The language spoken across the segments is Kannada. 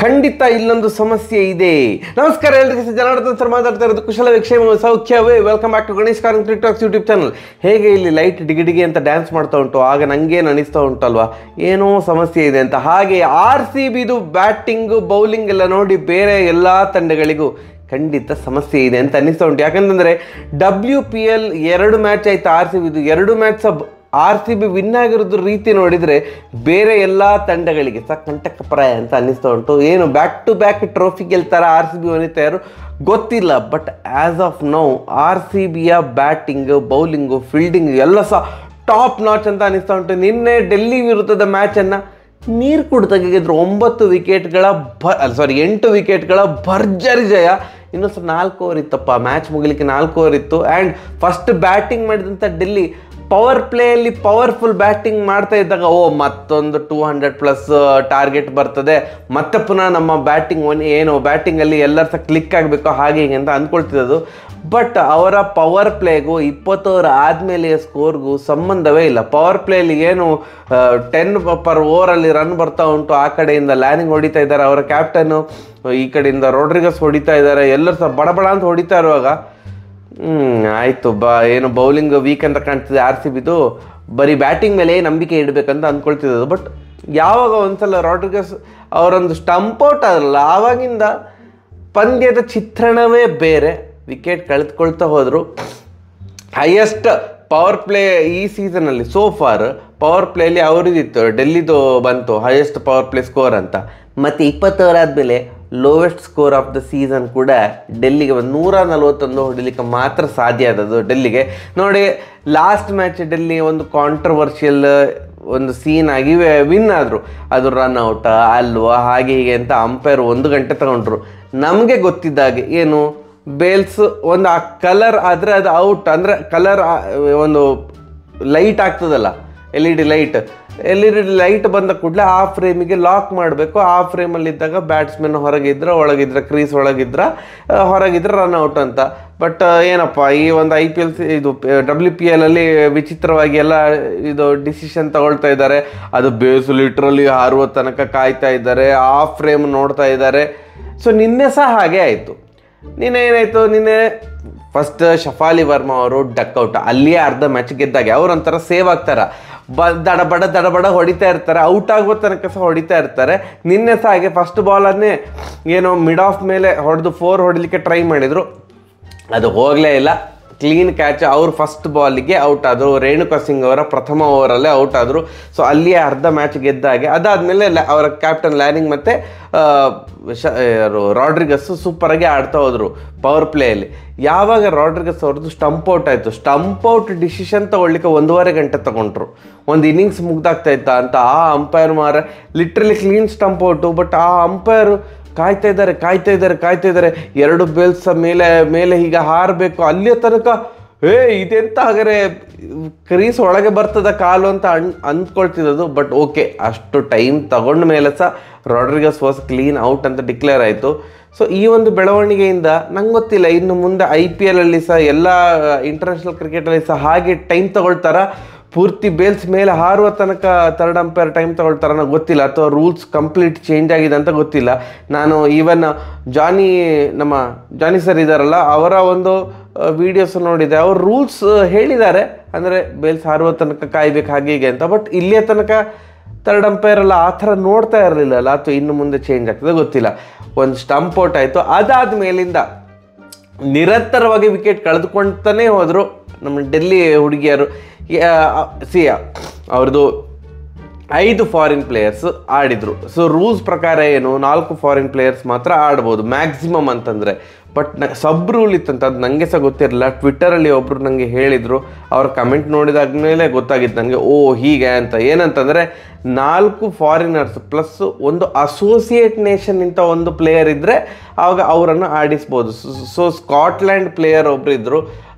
ಖಂಡಿತ ಇಲ್ಲೊಂದು ಸಮಸ್ಯೆ ಇದೆ. ನಮಸ್ಕಾರ ಎಲ್ಲರಿಗೂ, ಜನಾರ್ದನ್ ಸರ್ ಮಾತಾಡ್ತಾ ಇರೋದು. ಕುಶಲ ವಿಕ್ಷೇಮ ಸೌಖ್ಯವೇ. Welcome back to Ganesh Karang TikToks YouTube channel. ಹೇಗೆ ಇಲ್ಲಿ ಲೈಟ್ ಡಿಗಿಡಿಗೆ ಅಂತ ಡ್ಯಾನ್ಸ್ ಮಾಡ್ತಾ ಉಂಟು, ಆಗ ನನಗೇನು ಅನಿಸ್ತಾ ಉಂಟಲ್ವಾ ಏನೋ ಸಮಸ್ಯೆ ಇದೆ ಅಂತ. ಹಾಗೆ RCBದು ಬ್ಯಾಟಿಂಗು ಬೌಲಿಂಗ್ ಎಲ್ಲ ನೋಡಿ ಬೇರೆ ಎಲ್ಲ ತಂಡಗಳಿಗೂ ಖಂಡಿತ ಸಮಸ್ಯೆ ಇದೆ ಅಂತ ಅನ್ನಿಸ್ತಾ ಉಂಟು. ಯಾಕಂತಂದರೆ WPL 2 ಮ್ಯಾಚ್ ಆಯ್ತು RCBದು. 2 ಮ್ಯಾಚ್ RCB ವಿನ್ ಆಗಿರೋದು ರೀತಿ ನೋಡಿದರೆ ಬೇರೆ ಎಲ್ಲ ತಂಡಗಳಿಗೆ ಕಂಟಕಪ್ರಾಯ ಅಂತ ಅನ್ನಿಸ್ತಾ ಉಂಟು. ಏನು ಬ್ಯಾಕ್ ಟು ಬ್ಯಾಕ್ ಟ್ರೋಫಿ ಗೆಲ್ತಾರ RCB ವನಿತಾ ಯಾರು ಗೊತ್ತಿಲ್ಲ. ಬಟ್ ಆ್ಯಸ್ ಆಫ್ ನೌ RCBಯ ಬ್ಯಾಟಿಂಗ್ ಬೌಲಿಂಗು ಫೀಲ್ಡಿಂಗ್ ಎಲ್ಲ ಸಹ ಟಾಪ್ ನಾಚ್ ಅಂತ ಅನ್ನಿಸ್ತಾ ಉಂಟು. ನಿನ್ನೆ ಡೆಲ್ಲಿ ವಿರುದ್ಧದ ಮ್ಯಾಚನ್ನು ನೀರು ಕೂಡ ತೆಗೆದಿದ್ರು. 8 ವಿಕೆಟ್ಗಳ ಭರ್ಜರಿ ಜಯ. ಇನ್ನೂ ಸಹ 4 ಓವರ್ ಇತ್ತಪ್ಪ, ಮ್ಯಾಚ್ ಮುಗಿಲಿಕ್ಕೆ 4 ಓವರ್ ಇತ್ತು. ಆ್ಯಂಡ್ ಫಸ್ಟ್ ಬ್ಯಾಟಿಂಗ್ ಮಾಡಿದಂಥ ಡೆಲ್ಲಿ ಪವರ್ ಪ್ಲೇಯಲ್ಲಿ ಪವರ್ಫುಲ್ ಬ್ಯಾಟಿಂಗ್ ಮಾಡ್ತಾ ಇದ್ದಾಗ ಮತ್ತೊಂದು 200+ ಟಾರ್ಗೆಟ್ ಬರ್ತದೆ, ಮತ್ತೆ ಪುನಃ ನಮ್ಮ ಬ್ಯಾಟಿಂಗಲ್ಲಿ ಎಲ್ಲರ ಸಹ ಕ್ಲಿಕ್ ಆಗಬೇಕು ಹಾಗೆ ಹೀಗೆ ಅಂತ ಅಂದ್ಕೊಳ್ತಿದ್ದು. ಬಟ್ ಅವರ ಪವರ್ ಪ್ಲೇಗೂ 20 ಓವರ್ ಆದಮೇಲೆಯ ಸ್ಕೋರ್ಗೂ ಸಂಬಂಧವೇ ಇಲ್ಲ. ಪವರ್ ಪ್ಲೇಯಲ್ಲಿ ಏನು 10 per ಓವರಲ್ಲಿ ರನ್ ಬರ್ತಾ ಉಂಟು. ಆ ಕಡೆಯಿಂದ ಲ್ಯಾನಿಂಗ್ ಹೊಡಿತಾ ಇದ್ದಾರೆ, ಅವರ ಕ್ಯಾಪ್ಟನ್ನು ಈ ಕಡೆಯಿಂದ ರೋಡ್ರಿಗಸ್ ಹೊಡಿತಾ ಇದ್ದಾರೆ. ಎಲ್ಲರೂ ಸಹ ಬಡಬಡ ಅಂತ ಹೊಡಿತಾ ಇರುವಾಗ ಆಯಿತು ಏನು ಬೌಲಿಂಗ್ ವೀಕ್ ಅಂತ ಕಾಣ್ತಿದೆ RCBದು. ಬರೀ ಬ್ಯಾಟಿಂಗ್ ಮೇಲೆ ನಂಬಿಕೆ ಇಡಬೇಕಂತ ಅಂದ್ಕೊಳ್ತಿದ್ದು. ಬಟ್ ಯಾವಾಗ ಒಂದ್ಸಲ ರಾಡ್ರಿಗಸ್ ಅವರೊಂದು ಸ್ಟಂಪ್ ಔಟ್ ಆದ್ರಲ್ಲ, ಆವಾಗಿಂದ ಪಂದ್ಯದ ಚಿತ್ರಣವೇ ಬೇರೆ. ವಿಕೆಟ್ ಕಳೆದುಕೊಳ್ತಾ ಹೋದರು. ಹೈಯೆಸ್ಟ್ ಪವರ್ ಪ್ಲೇ ಈ ಸೀಸನಲ್ಲಿ ಸೋಫಾರ್ ಪವರ್ ಪ್ಲೇಯಲ್ಲಿ ಅವರಿದಿತ್ತು, ಡೆಲ್ಲಿದು ಬಂತು ಹೈಯೆಸ್ಟ್ ಪವರ್ ಪ್ಲೇ ಸ್ಕೋರ್ ಅಂತ. ಮತ್ತು 20 ಓವರ್ ಆದಮೇಲೆ lowest score of the season ಕೂಡ ಡೆಲ್ಲಿಗೆ 141 ಹೊಡಿಲಿಕ್ಕೆ ಮಾತ್ರ ಸಾಧ್ಯ ಆದದ್ದು ಡೆಲ್ಲಿಗೆ. ನೋಡಿ, ಲಾಸ್ಟ್ ಮ್ಯಾಚ್ ಡೆಲ್ಲಿ ಒಂದು ಕಾಂಟ್ರವರ್ಷಿಯಲ್ ಒಂದು ಸೀನ್ ಆಗಿ ವಿನ್ ಆದರು. ಅದು ರನ್ಔಟ ಅಲ್ವಾ ಹಾಗೆ ಹೀಗೆ ಅಂತ ಅಂಪೈರ್ 1 ಗಂಟೆ ತಗೊಂಡ್ರು. ನಮಗೆ ಗೊತ್ತಿದ್ದಾಗೆ ಏನು ಬೇಲ್ಸ್ ಒಂದು ಆ ಕಲರ್ ಆದರೆ ಅದು ಔಟ್, ಅಂದರೆ ಕಲರ್ ಒಂದು ಲೈಟ್ ಆಗ್ತದಲ್ಲ, LED ಲೈಟ್ ಬಂದ ಕೂಡಲೇ ಆ ಫ್ರೇಮಿಗೆ ಲಾಕ್ ಮಾಡಬೇಕು. ಆ ಫ್ರೇಮಲ್ಲಿದ್ದಾಗ ಬ್ಯಾಟ್ಸ್ಮನ್ ಒಳಗಿದ್ರೆ ಕ್ರೀಸ್ ಹೊರಗಿದ್ರೆ ರನ್ಔಟ್ ಅಂತ. ಬಟ್ ಏನಪ್ಪ ಈ ಒಂದು IPL ಇದು WPL ಅಲ್ಲಿ ವಿಚಿತ್ರವಾಗಿ ಎಲ್ಲ ಇದು ಡಿಸಿಷನ್ ತಗೊಳ್ತಾ ಇದ್ದಾರೆ. ಅದು ಬೇಸು ಲಿಟ್ರಲಿ ಹಾರುವ ತನಕ ಕಾಯ್ತಾ ಇದ್ದಾರೆ, ಆ ಫ್ರೇಮ್ ನೋಡ್ತಾ ಇದ್ದಾರೆ. ಸೊ ನಿನ್ನೆ ಸಹ ಹಾಗೆ ಆಯಿತು. ನಿನ್ನೆ ಫಸ್ಟ್ ಶಫಾಲಿ ವರ್ಮಾ ಅವರು ಡಕ್ಔಟ್, ಅಲ್ಲಿಯೇ ಅರ್ಧ ಮ್ಯಾಚ್ ಗೆದ್ದಾಗೆ ಅವರೊಂಥರ ಸೇವ್ ಆಗ್ತಾರೆ. ದಡಬಡ ಹೊಡಿತಾ ಇರ್ತಾರೆ, ಔಟ್ ಆಗೋ ತನಕ ಸಹ ಹೊಡಿತಾ ಇರ್ತಾರೆ. ನಿನ್ನೆ ಸಹ ಹಾಗೆ ಫಸ್ಟ್ ಬಾಲನ್ನೇ ಏನೋ ಮಿಡ್ ಆಫ್ ಮೇಲೆ ಹೊಡೆದು 4 ಹೊಡಿಲಿಕ್ಕೆ ಟ್ರೈ ಮಾಡಿದರು, ಅದು ಹೋಗಲೇ ಇಲ್ಲ. Clean catch. ಅವರು ಫಸ್ಟ್ ಬಾಲಿಗೆ ಔಟ್ ಆದರು. ರೇಣುಕಾ ಸಿಂಗ್ ಅವರ ಪ್ರಥಮ ಓವರಲ್ಲೇ ಔಟ್ ಆದರು. ಸೊ ಅಲ್ಲಿಯೇ ಅರ್ಧ ಮ್ಯಾಚ್ ಗೆದ್ದಾಗೆ. ಅದಾದಮೇಲೆ ಅವರ ಕ್ಯಾಪ್ಟನ್ ಲ್ಯಾನಿಂಗ್ ಮತ್ತು ರಾಡ್ರಿಗಸ್ ಸೂಪರಾಗಿ ಆಡ್ತಾ ಹೋದರು ಪವರ್ ಪ್ಲೇಯಲ್ಲಿ. ಯಾವಾಗ ರಾಡ್ರಿಗಸ್ ಅವ್ರದ್ದು ಸ್ಟಂಪ್ ಔಟ್ ಆಯಿತು, ಸ್ಟಂಪ್ ಔಟ್ ಡಿಸಿಷನ್ ತೊಗೊಳ್ಲಿಕ್ಕೆ 1.5 ಗಂಟೆ ತೊಗೊಂಡ್ರು. ಒಂದು ಇನ್ನಿಂಗ್ಸ್ ಮುಗ್ದಾಗ್ತಾ ಇತ್ತಾ ಅಂತ ಆ umpire literally clean stump out. But ಆ ಅಂಪೈರು ಕಾಯ್ತಾ ಇದ್ದಾರೆ 2 ಬೇಲ್ಸ್ ಮೇಲೆ ಹೀಗೆ ಹಾರಬೇಕು. ಅಲ್ಲಿಯ ತನಕ ಇದೆಂತ ಹಾಗಾದ್ರೆ ಕ್ರೀಸ್ ಒಳಗೆ ಬರ್ತದ ಕಾಲು ಅಂತ ಅಂದ್ಕೊಳ್ತಿದ್ದು. ಬಟ್ ಓಕೆ, ಅಷ್ಟು ಟೈಮ್ ತಗೊಂಡ ಮೇಲೆ ಸಹ ರಾಡ್ರಿಗಸ್ ವಾಸ್ ಕ್ಲೀನ್ ಔಟ್ ಅಂತ ಡಿಕ್ಲೇರ್ ಆಯಿತು. ಸೊ ಈ ಒಂದು ಬೆಳವಣಿಗೆಯಿಂದ ನಂಗೆ ಗೊತ್ತಿಲ್ಲ ಇನ್ನು ಮುಂದೆ IPL ಅಲ್ಲಿ ಸಹ ಎಲ್ಲ ಇಂಟರ್ನ್ಯಾಷನಲ್ ಕ್ರಿಕೆಟಲ್ಲಿ ಸಹ ಹಾಗೆ ಟೈಮ್ ತಗೊಳ್ತಾರ, ಪೂರ್ತಿ ಬೇಲ್ಸ್ ಮೇಲೆ ಹಾರುವ ತನಕ ಥರ್ಡ್ ಅಂಪೈರ್ ಟೈಮ್ ತಗೊಳ್ತಾರ ಅನ್ನೋ ಗೊತ್ತಿಲ್ಲ, ಅಥವಾ ರೂಲ್ಸ್ ಕಂಪ್ಲೀಟ್ ಚೇಂಜ್ ಆಗಿದೆ ಅಂತ ಗೊತ್ತಿಲ್ಲ. ನಾನು ಈವನ್ ನಮ್ಮ ಜಾನಿ ಸರ್ ಇದ್ದಾರಲ್ಲ, ಅವರ ಒಂದು ವಿಡಿಯೋಸ್ ನೋಡಿದೆ. ಅವ್ರು ರೂಲ್ಸ್ ಹೇಳಿದ್ದಾರೆ, ಅಂದರೆ ಬೇಲ್ಸ್ ಹಾರುವ ತನಕ ಕಾಯ್ಬೇಕು ಹಾಗೆ ಹೀಗೆ ಅಂತ. ಬಟ್ ಇಲ್ಲಿಯ ತನಕ ಥರ್ಡ್ ಅಂಪೈರ್ ಎಲ್ಲ ಆ ಥರ ನೋಡ್ತಾ ಇರಲಿಲ್ಲಲ್ಲ, ಅಥವಾ ಇನ್ನು ಮುಂದೆ ಚೇಂಜ್ ಆಗ್ತದೆ ಗೊತ್ತಿಲ್ಲ. ಒಂದು ಸ್ಟಂಪ್ ಔಟ್ ಆಯಿತು. ಅದಾದ ಮೇಲಿಂದ ನಿರಂತರವಾಗಿ ವಿಕೆಟ್ ಕಳೆದುಕೊಳ್ತಾನೆ ಹೋದರು ನಮ್ಮ ಡೆಲ್ಲಿ ಹುಡುಗಿಯರು. ಅವ್ರದ್ದು 5 ಫಾರಿನ್ ಪ್ಲೇಯರ್ಸ್ ಆಡಿದರು. ಸೊ ರೂಲ್ಸ್ ಪ್ರಕಾರ ಏನು 4 ಫಾರಿನ್ ಪ್ಲೇಯರ್ಸ್ ಮಾತ್ರ ಆಡ್ಬೋದು ಮ್ಯಾಕ್ಸಿಮಮ್ ಅಂತಂದರೆ. ಬಟ್ ಸಬ್ ರೂಲ್ ಇತ್ತಂತ, ಅದು ನನಗೆ ಸಹ ಗೊತ್ತಿರಲಿಲ್ಲ. ಟ್ವಿಟ್ಟರಲ್ಲಿ ಒಬ್ಬರು ನನಗೆ ಹೇಳಿದರು, ಅವ್ರ ಕಮೆಂಟ್ ನೋಡಿದಾದ್ಮೇಲೆ ಗೊತ್ತಾಗಿತ್ತು ನನಗೆ ಹೀಗೆ ಅಂತ. ಏನಂತಂದರೆ 4 ಫಾರಿನರ್ಸ್ ಪ್ಲಸ್ ಒಂದು ಅಸೋಸಿಯೇಟ್ ನೇಷನ್ ಇಂಥ ಒಂದು ಪ್ಲೇಯರ್ ಇದ್ದರೆ ಆವಾಗ ಅವರನ್ನು ಆಡಿಸ್ಬೋದು. ಸೊ ಸ್ಕಾಟ್ಲ್ಯಾಂಡ್ ಪ್ಲೇಯರ್ ಒಬ್ಬರು ಇದ್ದರು,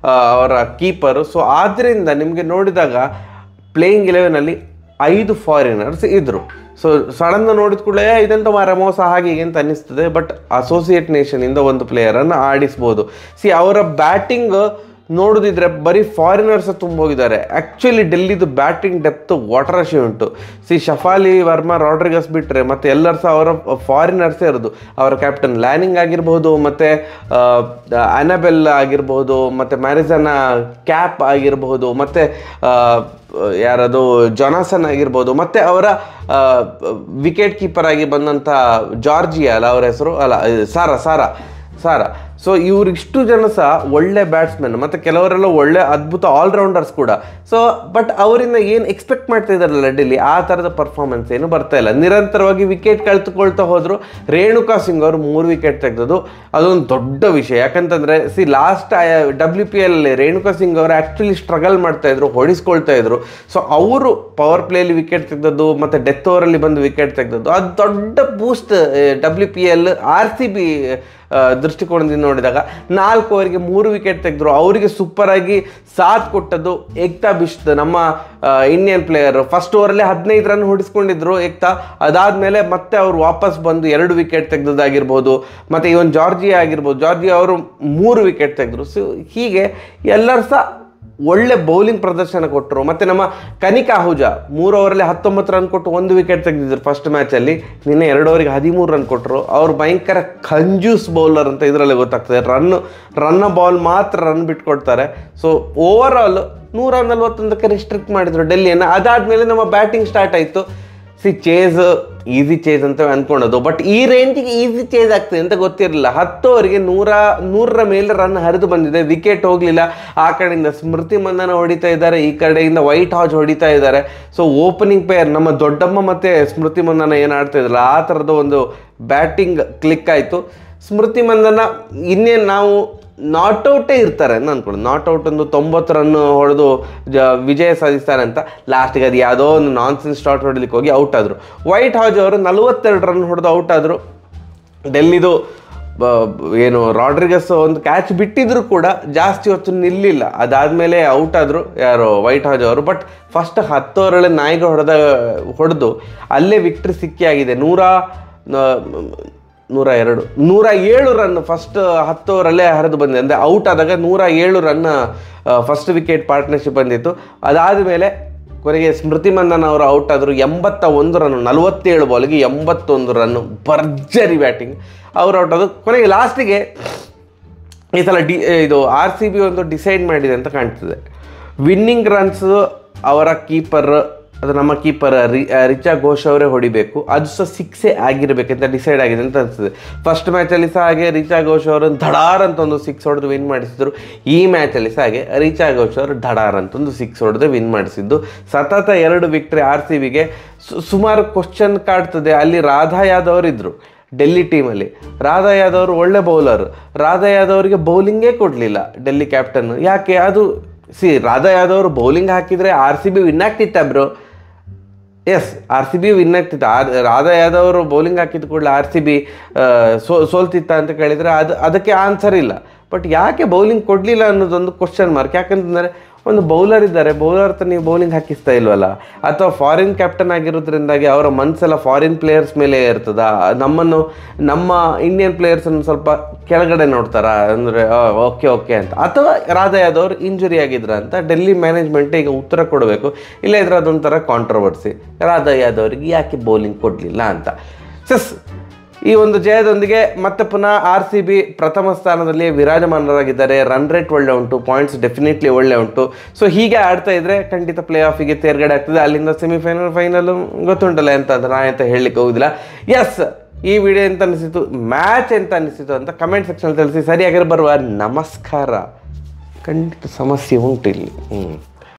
ಅವರ ಕೀಪರು. ಸೊ ಆದ್ದರಿಂದ ನಿಮಗೆ ನೋಡಿದಾಗ ಪ್ಲೇಯಿಂಗ್ 11ಅಲ್ಲಿ 5 ಫಾರಿನರ್ಸ್ ಇದ್ದರು. ಸೊ ಸಡನ್ ನೋಡಿದ ಕೂಡಲೇ ಇದಂತ ಮೋಸ ಹಾಗೆ ಅಂತ ಅನ್ನಿಸ್ತದೆ. ಬಟ್ ಅಸೋಸಿಯೇಟ್ ನೇಷನಿಂದ ಒಂದು ಪ್ಲೇಯರನ್ನು ಆಡಿಸ್ಬೋದು. ಅವರ ಬ್ಯಾಟಿಂಗ್ ನೋಡೋದಿದ್ರೆ ಬರೀ ಫಾರಿನರ್ಸ್ ತುಂಬೋಗಿದ್ದಾರೆ. ಆ್ಯಕ್ಚುಲಿ ಡೆಲ್ಲಿದು ಬ್ಯಾಟಿಂಗ್ ಡೆಪ್ತ್ ವಾಟರಾಶಿ ಉಂಟು. ಶಫಾಲಿ ವರ್ಮಾ ರಾಡ್ರಿಗಸ್ ಬಿಟ್ಟರೆ ಮತ್ತು ಎಲ್ಲರೂ ಸಹ ಅವರ ಫಾರಿನರ್ಸೇ ಇರೋದು. ಅವರ ಕ್ಯಾಪ್ಟನ್ ಲ್ಯಾನಿಂಗ್ ಆಗಿರ್ಬೋದು, ಮತ್ತು ಅನಬೆಲ್ ಆಗಿರ್ಬೋದು, ಮತ್ತು ಮ್ಯಾರಿಸನ ಕ್ಯಾಪ್ ಆಗಿರ್ಬೋದು, ಮತ್ತು ಯಾರದು ಜಾನಸನ್ ಆಗಿರ್ಬೋದು, ಮತ್ತು ಅವರ ವಿಕೆಟ್ ಕೀಪರ್ ಆಗಿ ಬಂದಂಥ ಜಾರ್ಜಿಯಾ ಅಲ್ಲ ಅವರ ಹೆಸರು, ಅಲ್ಲ ಸಾರಾ. ಸೊ ಇವರಿಷ್ಟು ಜನ ಸಹ ಒಳ್ಳೆ ಬ್ಯಾಟ್ಸ್ಮನ್, ಮತ್ತು ಕೆಲವರೆಲ್ಲ ಒಳ್ಳೆ ಅದ್ಭುತ ಆಲ್ರೌಂಡರ್ಸ್ ಕೂಡ. ಸೊ ಬಟ್ ಅವರಿಂದ ಏನು ಎಕ್ಸ್ಪೆಕ್ಟ್ ಮಾಡ್ತಾ ಇದ್ದಾರಲ್ಲ ಡೆಲ್ಲಿ, ಆ ಥರದ ಪರ್ಫಾರ್ಮೆನ್ಸ್ ಏನು ಬರ್ತಾ ಇಲ್ಲ. ನಿರಂತರವಾಗಿ ವಿಕೆಟ್ ಕಳ್ತುಕೊಳ್ತಾ ಹೋದರು. ರೇಣುಕಾ ಸಿಂಗ್ ಅವರು 3 ವಿಕೆಟ್ ತೆಗೆದದ್ದು ಅದೊಂದು ದೊಡ್ಡ ವಿಷಯ. ಯಾಕಂತಂದರೆ ಲಾಸ್ಟ್ WPL ರೇಣುಕಾ ಸಿಂಗ್ ಅವರು ಆ್ಯಕ್ಚುಲಿ ಸ್ಟ್ರಗಲ್ ಮಾಡ್ತಾಯಿದ್ರು, ಹೊಡಿಸ್ಕೊಳ್ತಾ ಇದ್ರು. ಸೊ ಅವರು ಪವರ್ ಪ್ಲೇಯಲ್ಲಿ ವಿಕೆಟ್ ತೆಗೆದದ್ದು ಮತ್ತು ಡೆತ್ ಓವರಲ್ಲಿ ಬಂದು ವಿಕೆಟ್ ತೆಗೆದದ್ದು ಅದು ದೊಡ್ಡ ಬೂಸ್ಟ್. WPL RCB ದೃಷ್ಟಿಕೋನದಿಂದ ನೋಡಿದಾಗ 4 ಓವರಿಗೆ 3 ವಿಕೆಟ್ ತೆಗೆದ್ರು. ಅವರಿಗೆ ಸೂಪರಾಗಿ ಸಾಥ್ ಕೊಟ್ಟದ್ದು ಏಕ್ತಾ ಬಿಶ್ತ್, ನಮ್ಮ ಇಂಡಿಯನ್ ಪ್ಲೇಯರ್. ಫಸ್ಟ್ ಓವರಲ್ಲಿ 15 ರನ್ ಹೊಡಿಸ್ಕೊಂಡಿದ್ರು ಏಕ್ತಾ. ಅದಾದಮೇಲೆ ಮತ್ತೆ ಅವರು ವಾಪಸ್ ಬಂದು 2 ವಿಕೆಟ್ ತೆಗೆದದ್ದಾಗಿರ್ಬೋದು, ಮತ್ತು ಇವನ್ ಜಾರ್ಜಿಯಾ ಆಗಿರ್ಬೋದು, ಜಾರ್ಜಿಯಾ ಅವರು 3 ವಿಕೆಟ್ ತೆಗೆದ್ರು. ಸೊ ಹೀಗೆ ಎಲ್ಲರೂ ಸಹ ಒಳ್ಳೆ ಬೌಲಿಂಗ್ ಪ್ರದರ್ಶನ ಕೊಟ್ಟರು. ಮತ್ತು ನಮ್ಮ ಕನಿಕಾ ಆಹುಜಾ 3 ಓವರಲ್ಲಿ 19 ರನ್ ಕೊಟ್ಟು 1 ವಿಕೆಟ್ ತೆಗೆದಿದ್ರು ಫಸ್ಟ್ ಮ್ಯಾಚಲ್ಲಿ. ನಿನ್ನೆ 2 ಓವರಿಗೆ 13 ರನ್ ಕೊಟ್ಟರು. ಅವರು ಭಯಂಕರ ಕಂಜೂಸ್ ಬೌಲರ್ ಅಂತ ಇದರಲ್ಲಿ ಗೊತ್ತಾಗ್ತದೆ. ರನ್ನ ಬಾಲ್ ಮಾತ್ರ ರನ್ ಬಿಟ್ಕೊಡ್ತಾರೆ. ಸೊ ಓವರ್ ಆಲ್ 141ಕ್ಕೆ ರಿಸ್ಟ್ರಿಕ್ಟ್ ಮಾಡಿದರು ಡೆಲ್ಲಿಯನ್ನು. ಅದಾದಮೇಲೆ ನಮ್ಮ ಬ್ಯಾಟಿಂಗ್ ಸ್ಟಾರ್ಟ್ ಆಯಿತು. ಈಸಿ ಚೇಸ್ ಅಂತ ಅಂದ್ಕೊಂಡದ್ದು, ಬಟ್ ಈ ರೇಂಜಿಗೆ ಈಸಿ ಚೇಸ್ ಆಗ್ತದೆ ಅಂತ ಗೊತ್ತಿರಲಿಲ್ಲ. 10 ಓವರಿಗೆ 100ರ ಮೇಲೆ ರನ್ ಹರಿದು ಬಂದಿದೆ, ವಿಕೆಟ್ ಹೋಗಲಿಲ್ಲ. ಆ ಕಡೆಯಿಂದ ಸ್ಮೃತಿ ಮಂದನ ಹೊಡಿತಾ ಇದ್ದಾರೆ, ಈ ಕಡೆಯಿಂದ ವೈಟ್ ಹಾಜ್ ಹೊಡಿತಾ ಇದ್ದಾರೆ. ಸೊ ಓಪನಿಂಗ್ ಪೇರ್ ನಮ್ಮ ದೊಡ್ಡಮ್ಮ ಮತ್ತು ಸ್ಮೃತಿ ಮಂದನ ಏನು ಆಡ್ತಾ ಇದ್ರಲ್ಲ, ಆ ಥರದ ಒಂದು ಬ್ಯಾಟಿಂಗ್ ಕ್ಲಿಕ್ ಆಯಿತು. ಸ್ಮೃತಿ ಮಂದನ ಇನ್ನೇನು ನಾವು ನಾಟ್ಔಟೇ ಇರ್ತಾರೆ ಅಂತ ಅಂದ್ಕೊಂಡು, ನಾಟ್ಔಟ್ ಒಂದು 90 ರನ್ ಹೊಡೆದು ವಿಜಯ ಸಾಧಿಸ್ತಾರೆ ಅಂತ ಲಾಸ್ಟಿಗೆ ಅದು ಯಾವುದೋ ಒಂದು ನಾನ್ಸೆನ್ಸ್ ಶಾಟ್ ಹೊಡಲಿಕ್ಕೆ ಹೋಗಿ ಔಟ್ ಆದರು. ವೈಟ್ ಹಾಜ್ ಅವರು 42 ರನ್ ಹೊಡೆದು ಔಟ್ ಆದರು. ಡೆಲ್ಲಿದು ಏನು ರಾಡ್ರಿಗಸ್ ಒಂದು ಕ್ಯಾಚ್ ಬಿಟ್ಟಿದ್ರು ಕೂಡ ಜಾಸ್ತಿ ಹೊತ್ತು ನಿಲ್ಲಿಲ್ಲ. ಅದಾದಮೇಲೆ ಔಟ್ ಆದರು ಯಾರು ವೈಟ್ ಹಾಜ್ ಅವರು. ಬಟ್ ಫಸ್ಟ್ 10 ಓವರಲ್ಲಿ ನಾಯಿಗೆ ಹೊಡೆದು ಅಲ್ಲೇ ವಿಕ್ಟ್ರಿ ಸಿಕ್ಕಿಯಾಗಿದೆ. 107 ರನ್ ಫಸ್ಟ್ 10 ಓವರಲ್ಲೇ ಹರಿದು ಬಂದಿದೆ. ಅಂದರೆ ಔಟ್ ಆದಾಗ 107 ರನ್ ಫಸ್ಟ್ ವಿಕೆಟ್ ಪಾರ್ಟ್ನರ್ಶಿಪ್ ಬಂದಿತ್ತು. ಅದಾದಮೇಲೆ ಕೊನೆಗೆ ಸ್ಮೃತಿ ಮಂದನ್ ಅವರು ಔಟ್ ಆದರು. 81 ರನ್, 47 ಬಾಲ್ಗೆ 81 ರನ್ನು, ಭರ್ಜರಿ ಬ್ಯಾಟಿಂಗ್. ಅವರು ಔಟ್ ಆದರು. ಕೊನೆಗೆ ಲಾಸ್ಟಿಗೆ ಈ ಸಲ ಇದು RCB ಒಂದು ಡಿಸೈಡ್ ಮಾಡಿದೆ ಅಂತ ಕಾಣ್ತದೆ. ವಿನ್ನಿಂಗ್ ರನ್ಸ್ ಅವರ ಕೀಪರ್, ಅದು ನಮ್ಮ ಕೀಪರ್ ರಿಚಾ ಘೋಷ್ ಅವರೇ ಹೊಡಿಬೇಕು, ಅದು ಸಹ 6 ಆಗಿರಬೇಕಂತ ಡಿಸೈಡ್ ಆಗಿದೆ ಅಂತ ಅನಿಸ್ತದೆ. ಫಸ್ಟ್ ಮ್ಯಾಚಲ್ಲಿ ಸಹ ಹಾಗೆ ರಿಚಾ ಘೋಷ್ ಅವರು ಧಡಾರ್ ಅಂತ ಒಂದು 6 ಹೊಡೆದು ವಿನ್ ಮಾಡಿಸಿದ್ರು. ಈ ಮ್ಯಾಚಲ್ಲಿ ಸಹ ಹಾಗೆ ರಿಚಾ ಘೋಷ್ ಅವರು ಧಡಾರ್ ಅಂತ ಒಂದು 6 ಹೊಡೆದು ವಿನ್ ಮಾಡಿಸಿದ್ದು. ಸತತ 2 ವಿಕ್ಟ್ರಿ RCBಗೆ. ಸುಮಾರು ಕ್ವಶನ್ ಕಾಡ್ತದೆ. ಅಲ್ಲಿ ರಾಧಾ ಯಾದವ್ ಇದ್ದರು ಡೆಲ್ಲಿ ಟೀಮಲ್ಲಿ. ರಾಧಾ ಯಾದವ್ ಅವರು ಒಳ್ಳೆ ಬೌಲರ್. ರಾಧಾ ಯಾದವ್ ಅವರಿಗೆ ಬೌಲಿಂಗೇ ಕೊಡಲಿಲ್ಲ ಡೆಲ್ಲಿ ಕ್ಯಾಪ್ಟನ್. ಯಾಕೆ ಅದು ರಾಧಾ ಯಾದವ್ ಅವರು ಬೌಲಿಂಗ್ ಹಾಕಿದರೆ RCB ವಿನ್ ಆಗ್ತಿತ್ತ ಬ್ರೋ. RCB ವಿನ್ ಆಗ್ತಿತ್ತು. ರಾಧಾ ಯಾದವ್ ಅವರು ಬೌಲಿಂಗ್ ಹಾಕಿದ ಕೂಡಲೇ RCB ಸೋಲ್ತಿತ್ತ ಅಂತ ಕೇಳಿದರೆ ಅದಕ್ಕೆ ಆನ್ಸರ್ ಇಲ್ಲ. ಬಟ್ ಯಾಕೆ ಬೌಲಿಂಗ್ ಕೊಡಲಿಲ್ಲ ಅನ್ನೋದೊಂದು ಕ್ವಶನ್ ಮಾರ್ಕ್. ಯಾಕಂತಂದರೆ ಒಂದು ಬೌಲರ್ ಇದ್ದಾರೆ, ಬೌಲರ್ ಹತ್ರ ನೀವು ಬೌಲಿಂಗ್ ಹಾಕಿಸ್ತಾ ಇಲ್ವಲ್ಲ. ಅಥವಾ ಫಾರಿನ್ ಕ್ಯಾಪ್ಟನ್ ಆಗಿರೋದ್ರಿಂದಾಗಿ ಅವರ ಮನಸ್ಸೆಲ್ಲ ಫಾರಿನ್ ಪ್ಲೇಯರ್ಸ್ ಮೇಲೆ ಇರ್ತದ. ನಮ್ಮ ಇಂಡಿಯನ್ ಪ್ಲೇಯರ್ಸನ್ನು ಸ್ವಲ್ಪ ಕೆಳಗಡೆ ನೋಡ್ತಾರ, ಅಂದರೆ ಓಕೆ ಅಂತ. ಅಥವಾ ರಾಧಾ ಯಾದವ್ ಅವರು ಇಂಜುರಿ ಆಗಿದ್ರ ಅಂತ ಡೆಲ್ಲಿ ಮ್ಯಾನೇಜ್ಮೆಂಟ್ ಈಗ ಉತ್ತರ ಕೊಡಬೇಕು. ಇಲ್ಲ ಇದ್ರೆ ಅದೊಂಥರ ಕಾಂಟ್ರವರ್ಸಿ, ರಾಧಾ ಯಾದವ್ ಅವರಿಗೆ ಯಾಕೆ ಬೌಲಿಂಗ್ ಕೊಡಲಿಲ್ಲ ಅಂತ. ಈ ಒಂದು ಜಯದೊಂದಿಗೆ ಮತ್ತೆ ಪುನಃ RCB ಪ್ರಥಮ ಸ್ಥಾನದಲ್ಲಿ ವಿರಾಜಮಾನರಾಗಿದ್ದಾರೆ. ರನ್ ರೇಟ್ ಒಳ್ಳೆ ಉಂಟು, ಪಾಯಿಂಟ್ಸ್ ಡೆಫಿನೆಟ್ಲಿ ಒಳ್ಳೆ ಉಂಟು. ಸೊ ಹೀಗೆ ಆಡ್ತಾ ಇದ್ರೆ ಖಂಡಿತ ಪ್ಲೇ ಆಫಿಗೆ ತೇರ್ಗಡೆ ಆಗ್ತದೆ. ಅಲ್ಲಿಂದ ಸೆಮಿಫೈನಲ್, ಫೈನಲ್ ಗೊತ್ತುಂಟಲ್ಲ ಅಂತ ಹೇಳಲಿಕ್ಕೆ ಹೋಗುದಿಲ್ಲ. ಈ ವಿಡಿಯೋ ಎಂತ ಅನಿಸಿತು, ಮ್ಯಾಚ್ ಎಂತ ಅನಿಸಿತು ಅಂತ ಕಮೆಂಟ್ ಸೆಕ್ಷನ್ ತಿಳಿಸಿ. ಸರಿಯಾಗಿ ಬರುವ ನಮಸ್ಕಾರ. ಖಂಡಿತ ಸಮಸ್ಯೆ ಉಂಟು ಇಲ್ಲಿ.